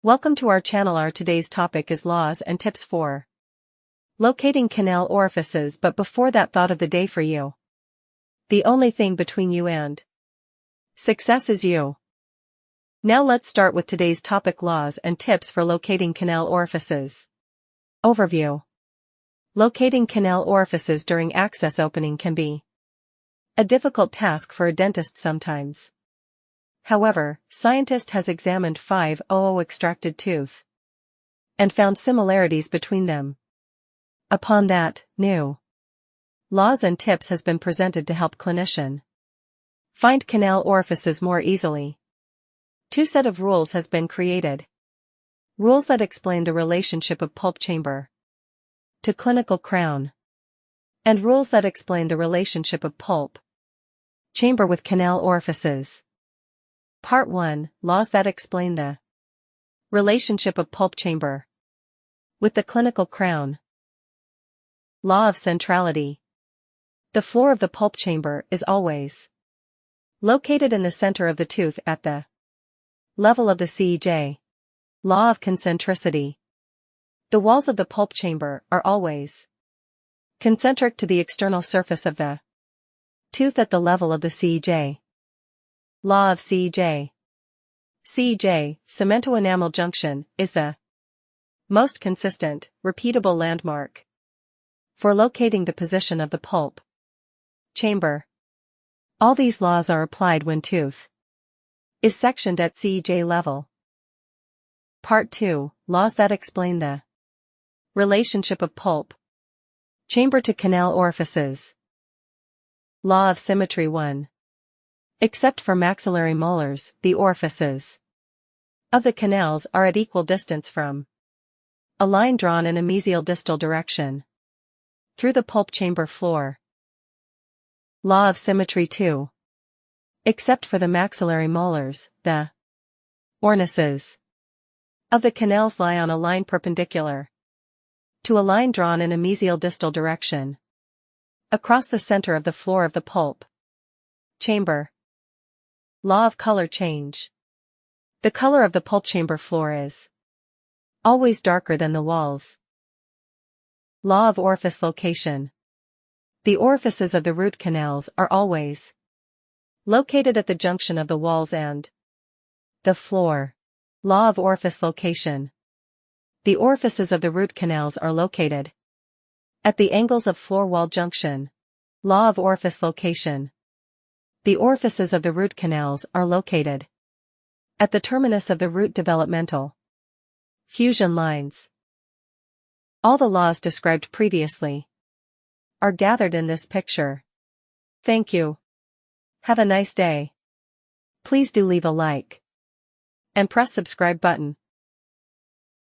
Welcome to our channel. Our today's topic is laws and tips for locating canal orifices, but before that, thought of the day for you. The only thing between you and success is you. Now let's start with today's topic: laws and tips for locating canal orifices. Overview. Locating canal orifices during access opening can be a difficult task for a dentist sometimes. However, scientist has examined 500 extracted tooth and found similarities between them. Upon that, new laws and tips has been presented to help clinician find canal orifices more easily. Two set of rules has been created. Rules that explain the relationship of pulp chamber to clinical crown, and rules that explain the relationship of pulp chamber with canal orifices. Part 1. Laws that explain the relationship of pulp chamber with the clinical crown. Law of centrality. The floor of the pulp chamber is always located in the center of the tooth at the level of the CJ. Law of concentricity. The walls of the pulp chamber are always concentric to the external surface of the tooth at the level of the CJ. Law of CJ. CJ, cemento-enamel junction, is the most consistent, repeatable landmark for locating the position of the pulp chamber. All these laws are applied when tooth is sectioned at CJ level. Part 2. Laws that explain the relationship of pulp chamber to canal orifices. Law of symmetry 1. Except for maxillary molars, the orifices of the canals are at equal distance from a line drawn in a mesial distal direction through the pulp chamber floor. Law of symmetry 2. Except for the maxillary molars, the orifices of the canals lie on a line perpendicular to a line drawn in a mesial distal direction across the center of the floor of the pulp chamber. Law of color change. The color of the pulp chamber floor is always darker than the walls. Law of orifice location. The orifices of the root canals are always located at the junction of the walls and the floor. Law of orifice location. The orifices of the root canals are located at the angles of floor-wall junction. Law of orifice location. The orifices of the root canals are located at the terminus of the root developmental fusion lines. All the laws described previously are gathered in this picture. Thank you. Have a nice day. Please do leave a like and press subscribe button.